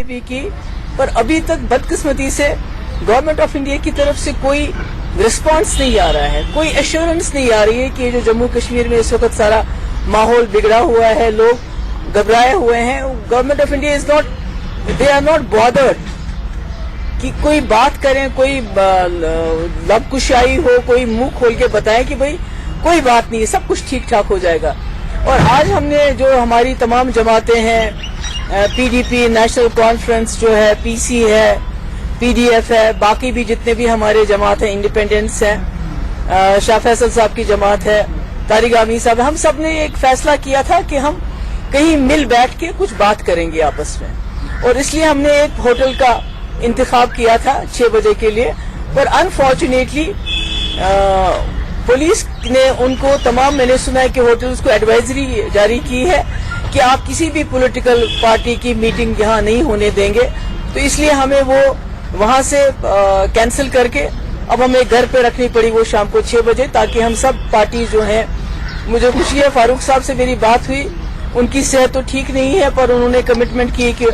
भी की, पर अभी तक बदकिस्मती से गवर्नमेंट ऑफ इंडिया की तरफ से कोई रिस्पांस नहीं आ रहा है, कोई एश्योरेंस नहीं आ रही है कि जो जम्मू कश्मीर में इस वक्त सारा माहौल बिगड़ा हुआ है, लोग घबराए हुए हैं। Government of India is not, they are not bothered कि कोई बात करें, कोई लबकुशाई हो, कोई मुंह खोल के बताएं कि भाई कोई बात नहीं, सब कुछ ठीक ठाक हो जाएगा। और आज हमने जो हमारी तमाम जमातें हैं, पीडीपी, नेशनल कॉन्फ्रेंस जो है, पीसी है, पीडीएफ है, बाकी भी जितने भी हमारे जमात हैं, इंडिपेंडेंस हैं, शाह फैसल साहब की जमात है, तारिक आमी साहब, हम सब ने एक फैसला किया था कि हम कहीं मिल बैठ के कुछ बात करेंगे आपस में, और इसलिए हमने एक होटल का इंतखाब किया था 6 बजे के लिए। पर अनफॉर्चुनेटली पुलिस ने उनको तमाम, मैंने सुना है कि होटल्स को एडवाइजरी जारी की है कि आप किसी भी पॉलिटिकल पार्टी की मीटिंग यहाँ नहीं होने देंगे। तो इसलिए हमें वो वहां से कैंसिल करके अब हमें घर पे रखनी पड़ी वो शाम को 6 बजे, ताकि हम सब पार्टी जो हैं, मुझे खुशी है फारूक साहब से मेरी बात हुई, उनकी सेहत तो ठीक नहीं है, पर उन्होंने कमिटमेंट की कि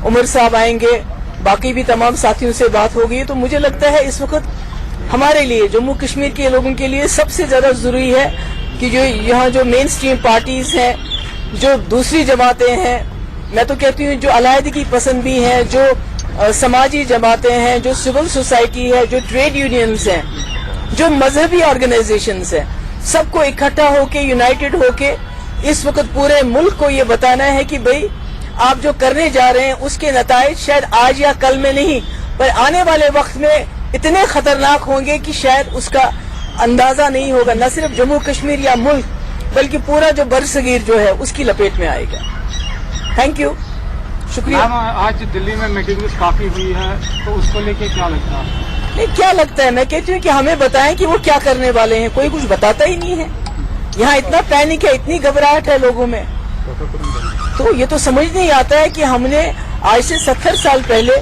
उमर साहब आएंगे, बाकी भी तमाम साथियों से बात हो गई। तो मुझे लगता है इस वक्त हमारे लिए, जम्मू कश्मीर के लोगों के लिए सबसे ज्यादा जरूरी है कि जो यहाँ जो मेन स्ट्रीम पार्टीज हैं, जो दूसरी जमातें हैं, मैं तो कहती हूँ जो अलायदगी पसंद भी हैं, जो समाजी जमातें हैं, जो सिविल सोसाइटी है, जो ट्रेड यूनियंस हैं, जो मजहबी ऑर्गेनाइजेशंस हैं, सबको इकट्ठा होके, यूनाइटेड होके इस वक्त पूरे मुल्क को ये बताना है कि भाई आप जो करने जा रहे हैं उसके नताइज शायद आज या कल में नहीं, पर आने वाले वक्त में इतने खतरनाक होंगे कि शायद उसका अंदाजा नहीं होगा, न सिर्फ जम्मू कश्मीर या मुल्क बल्कि पूरा जो बरसगीर जो है उसकी लपेट में आएगा। थैंक यू, शुक्रिया। आज दिल्ली में मीटिंग काफी हुई है, तो उसको लेके क्या लगता है? नहीं, क्या लगता है, मैं कहती हूँ कि हमें बताएं कि वो क्या करने वाले हैं, कोई कुछ बताता ही नहीं है। यहाँ इतना पैनिक है, इतनी घबराहट है लोगों में, तो ये तो समझ नहीं आता है कि हमने आज से 70 साल पहले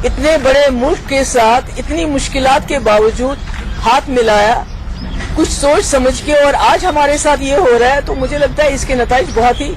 इतने बड़े मुल्क के साथ इतनी मुश्किलात के बावजूद हाथ मिलाया, कुछ सोच समझ के, और आज हमारे साथ ये हो रहा है। तो मुझे लगता है इसके नताइज बहुत ही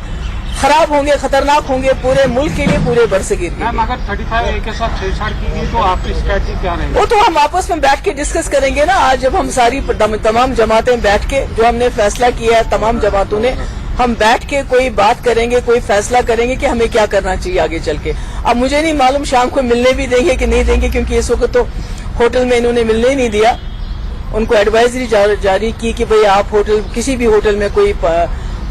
खराब होंगे, खतरनाक होंगे पूरे मुल्क के लिए, पूरे बरसगीर के लिए। अगर 35A के साथ छेड़छाड़ की गई तो आपकी स्ट्रेटजी क्या रहेगी? वो तो हम आपस में बैठ के डिस्कस करेंगे ना। आज जब हम सारी तमाम जमातें बैठ के, जो हमने फैसला किया है तमाम जमातों ने, हम बैठ के कोई बात करेंगे, कोई फैसला करेंगे कि हमें क्या करना चाहिए आगे चल के। अब मुझे नहीं मालूम शाम को मिलने भी देंगे कि नहीं देंगे, क्योंकि इस वक्त तो होटल में इन्होंने मिलने ही नहीं दिया। उनको एडवाइजरी जारी की कि भाई आप होटल, किसी भी होटल में कोई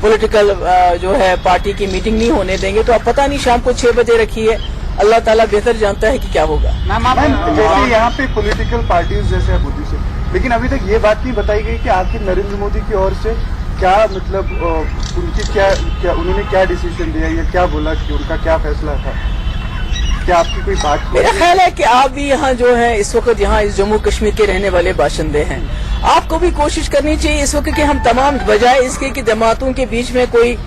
पॉलिटिकल जो है पार्टी की मीटिंग नहीं होने देंगे। तो अब पता नहीं शाम को 6 बजे रखी है, अल्लाह ताला बेहतर जानता है कि क्या होगा। जैसे यहाँ पे पॉलिटिकल पार्टीज जैसे अपोजिशन, लेकिन अभी तक ये बात नहीं बताई गई कि आखिर नरेंद्र मोदी की ओर से क्या, मतलब उनकी क्या उन्होंने क्या डिसीजन दिया या क्या बोला कि उनका क्या फैसला था? क्या आपकी कोई बात? मेरा ख्याल है कि आप भी यहाँ जो है इस वक्त यहाँ इस जम्मू कश्मीर के रहने वाले बाशिंदे हैं, आपको भी कोशिश करनी चाहिए इस वक्त कि हम तमाम, बजाय इसके कि जमातों के बीच में कोई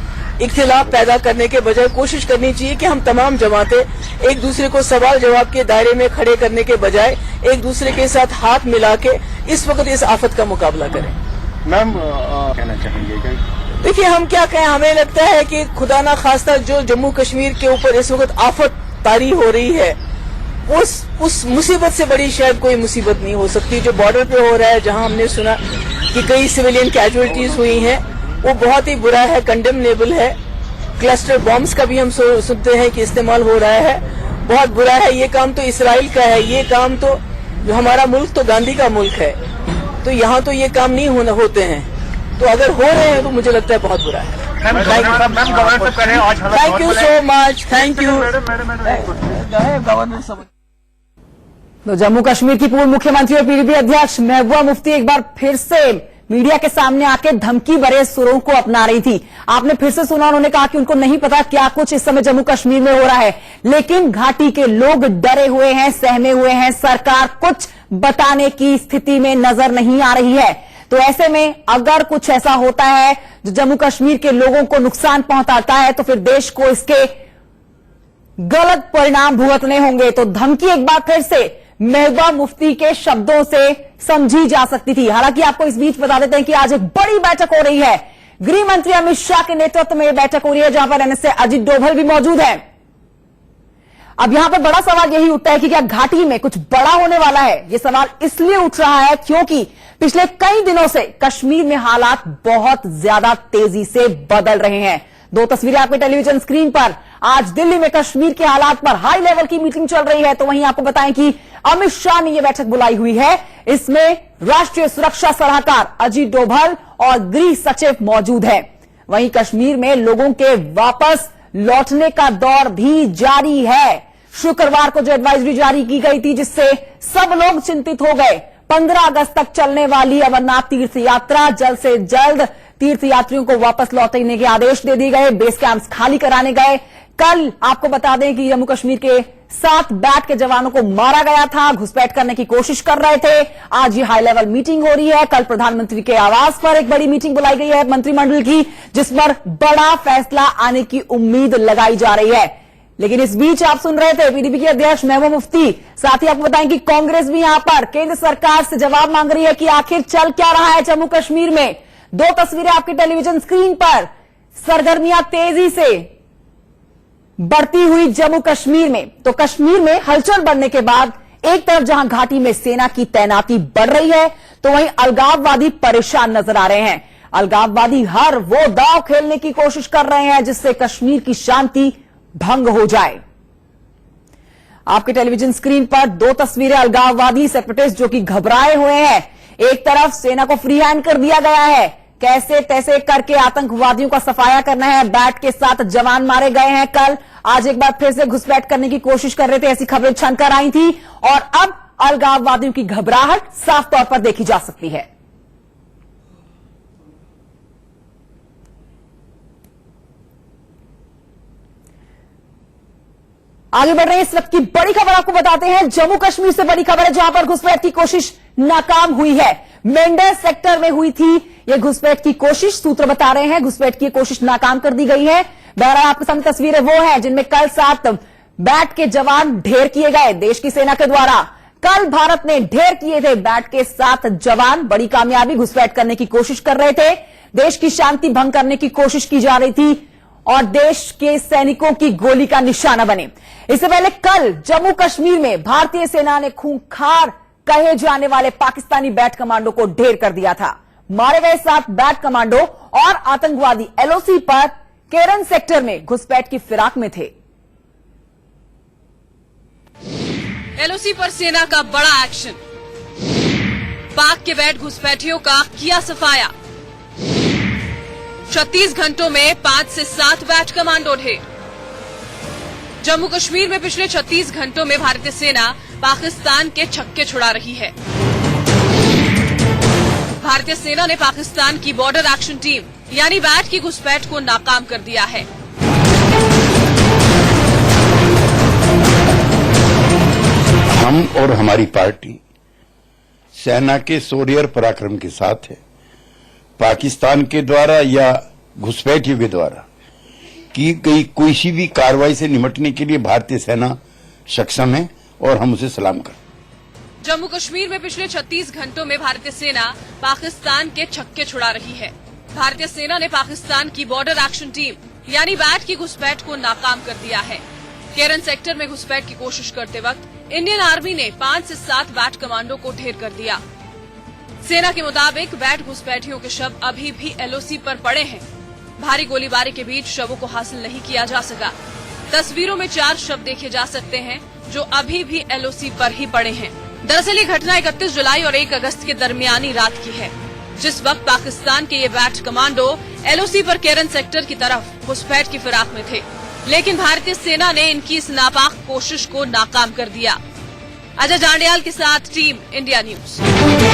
इख्तिलाफ पैदा करने के बजाय कोशिश करनी चाहिए कि हम तमाम जमातें एक दूसरे को सवाल जवाब के दायरे में खड़े करने के बजाय एक दूसरे के साथ हाथ मिला के इस वक्त इस आफत का मुकाबला करें। मैम कहना चाहेंगे? देखिए, हम क्या कहें, हमें लगता है कि खुदा ना खास्ता जो जम्मू कश्मीर के ऊपर इस वक्त आफत तारी हो रही है, उस मुसीबत से बड़ी शायद कोई मुसीबत नहीं हो सकती जो बॉर्डर पे हो रहा है, जहां हमने सुना कि कई सिविलियन कैजुअलिटीज हुई हैं। वो बहुत ही बुरा है, कंडेमनेबल है। क्लस्टर बॉम्ब्स का भी हम सुनते हैं कि इस्तेमाल हो रहा है, बहुत बुरा है। ये काम तो इसराइल का है, ये काम तो जो हमारा मुल्क तो गांधी का मुल्क है, तो यहाँ तो ये काम नहीं होते हैं। तो अगर हो रहे हैं तो मुझे लगता है बहुत बुरा है। Thank you so much, thank you governor साहब। तो जम्मू कश्मीर की पूर्व मुख्यमंत्री और पीडीपी अध्यक्ष महबूबा मुफ्ती एक बार फिर से मीडिया के सामने आके धमकी भरे सुरों को अपना रही थी। आपने फिर से सुना, उन्होंने कहा कि उनको नहीं पता क्या कुछ इस समय जम्मू कश्मीर में हो रहा है, लेकिन घाटी के लोग डरे हुए हैं, सहमे हुए हैं, सरकार कुछ बताने की स्थिति में नजर नहीं आ रही है। तो ऐसे में अगर कुछ ऐसा होता है जो जम्मू कश्मीर के लोगों को नुकसान पहुंचाता है तो फिर देश को इसके गलत परिणाम भुगतने होंगे। तो धमकी एक बार फिर से महबूबा मुफ्ती के शब्दों से समझी जा सकती थी। हालांकि आपको इस बीच बता देते हैं कि आज एक बड़ी बैठक हो रही है। गृह मंत्री अमित शाह के नेतृत्व में यह बैठक हो रही है, जहां पर एनएसए अजित डोभाल भी मौजूद है। अब यहां पर बड़ा सवाल यही उठता है कि क्या घाटी में कुछ बड़ा होने वाला है। यह सवाल इसलिए उठ रहा है क्योंकि पिछले कई दिनों से कश्मीर में हालात बहुत ज्यादा तेजी से बदल रहे हैं। दो तस्वीरें आपके टेलीविजन स्क्रीन पर। आज दिल्ली में कश्मीर के हालात पर हाई लेवल की मीटिंग चल रही है, तो वहीं आपको बताएं कि अमित शाह ने यह बैठक बुलाई हुई है। इसमें राष्ट्रीय सुरक्षा सलाहकार अजीत डोभाल और गृह सचिव मौजूद हैं। वहीं कश्मीर में लोगों के वापस लौटने का दौर भी जारी है। शुक्रवार को जो एडवाइजरी जारी की गई थी, जिससे सब लोग चिंतित हो गए। 15 अगस्त तक चलने वाली अमरनाथ तीर्थ यात्रा जल्द से जल्द तीर्थ यात्रियों को वापस लौटने के आदेश दे दिए गए। बेस कैंप्स खाली कराने गए। कल आपको बता दें कि जम्मू कश्मीर के 7 बैट के जवानों को मारा गया था, घुसपैठ करने की कोशिश कर रहे थे। आज ये हाई लेवल मीटिंग हो रही है। कल प्रधानमंत्री के आवास पर एक बड़ी मीटिंग बुलाई गई है मंत्रिमंडल की, जिस पर बड़ा फैसला आने की उम्मीद लगाई जा रही है। लेकिन इस बीच आप सुन रहे थे पीडीपी के अध्यक्ष महबूबा मुफ्ती। साथ ही आपको बताएं कि कांग्रेस भी यहां पर केंद्र सरकार से जवाब मांग रही है कि आखिर चल क्या रहा है जम्मू कश्मीर में। दो तस्वीरें आपकी टेलीविजन स्क्रीन पर। सरगर्मियां तेजी से बढ़ती हुई जम्मू कश्मीर में। तो कश्मीर में हलचल बढ़ने के बाद एक तरफ जहां घाटी में सेना की तैनाती बढ़ रही है, तो वहीं अलगाववादी परेशान नजर आ रहे हैं। अलगाववादी हर वो दांव खेलने की कोशिश कर रहे हैं जिससे कश्मीर की शांति भंग हो जाए। आपके टेलीविजन स्क्रीन पर दो तस्वीरें अलगाववादी सेपरेटिस्ट जो कि घबराए हुए हैं। एक तरफ सेना को फ्री हैंड कर दिया गया है, कैसे तैसे करके आतंकवादियों का सफाया करना है। बैट के साथ जवान मारे गए हैं कल। आज एक बार फिर से घुसपैठ करने की कोशिश कर रहे थे, ऐसी खबरें छनकर आई थी। और अब अलगाववादियों की घबराहट साफ तौर पर देखी जा सकती है। आगे बढ़ रहे हैं इस वक्त की बड़ी खबर आपको बताते हैं। जम्मू कश्मीर से बड़ी खबर है, जहां पर घुसपैठ की कोशिश नाकाम हुई है। मेंढर सेक्टर में हुई थी यह घुसपैठ की कोशिश। सूत्र बता रहे हैं घुसपैठ की कोशिश नाकाम कर दी गई है। बहरहाल आपके सामने तस्वीरें वो हैं जिनमें कल 7 बैट के जवान ढेर किए गए देश की सेना के द्वारा। कल भारत ने ढेर किए थे बैट के 7 जवान। बड़ी कामयाबी, घुसपैठ करने की कोशिश कर रहे थे, देश की शांति भंग करने की कोशिश की जा रही थी और देश के सैनिकों की गोली का निशाना बने। इससे पहले कल जम्मू कश्मीर में भारतीय सेना ने खूंखार कहे जाने वाले पाकिस्तानी बैट कमांडो को ढेर कर दिया था। मारे गए 7 बैट कमांडो और आतंकवादी एलओसी पर केरन सेक्टर में घुसपैठ की फिराक में थे। एलओसी पर सेना का बड़ा एक्शन। पाक के बैट घुसपैठियों का किया सफाया। 36 घंटों में 5 से 7 बैट कमांडो ढेर। जम्मू कश्मीर में पिछले 36 घंटों में भारतीय सेना पाकिस्तान के छक्के छुड़ा रही है। भारतीय सेना ने पाकिस्तान की बॉर्डर एक्शन टीम यानी बैट की घुसपैठ को नाकाम कर दिया है। हम और हमारी पार्टी सेना के शौर्य और पराक्रम के साथ है। पाकिस्तान के द्वारा या घुसपैठियों के द्वारा की गई कोई सी भी कार्रवाई से निपटने के लिए भारतीय सेना सक्षम है और हम उसे सलाम करते हैं। जम्मू कश्मीर में पिछले 36 घंटों में भारतीय सेना पाकिस्तान के छक्के छुड़ा रही है। भारतीय सेना ने पाकिस्तान की बॉर्डर एक्शन टीम यानी बैट की घुसपैठ को नाकाम कर दिया है। केरन सेक्टर में घुसपैठ की कोशिश करते वक्त इंडियन आर्मी ने 5 से 7 बैट कमांडो को ढेर कर दिया। सेना के मुताबिक बैट घुसपैठियों के शव अभी भी एलओसी पर पड़े हैं। भारी गोलीबारी के बीच शवों को हासिल नहीं किया जा सका। तस्वीरों में 4 शव देखे जा सकते हैं जो अभी भी एलओसी पर ही पड़े हैं। दरअसल ये घटना 31 जुलाई और 1 अगस्त के दरमियानी रात की है, जिस वक्त पाकिस्तान के ये बैट कमांडो एलओसी पर केरन सेक्टर की तरफ घुसपैठ की फिराक में थे, लेकिन भारतीय सेना ने इनकी इस नापाक कोशिश को नाकाम कर दिया। अजय जांडियाल के साथ टीम इंडिया न्यूज।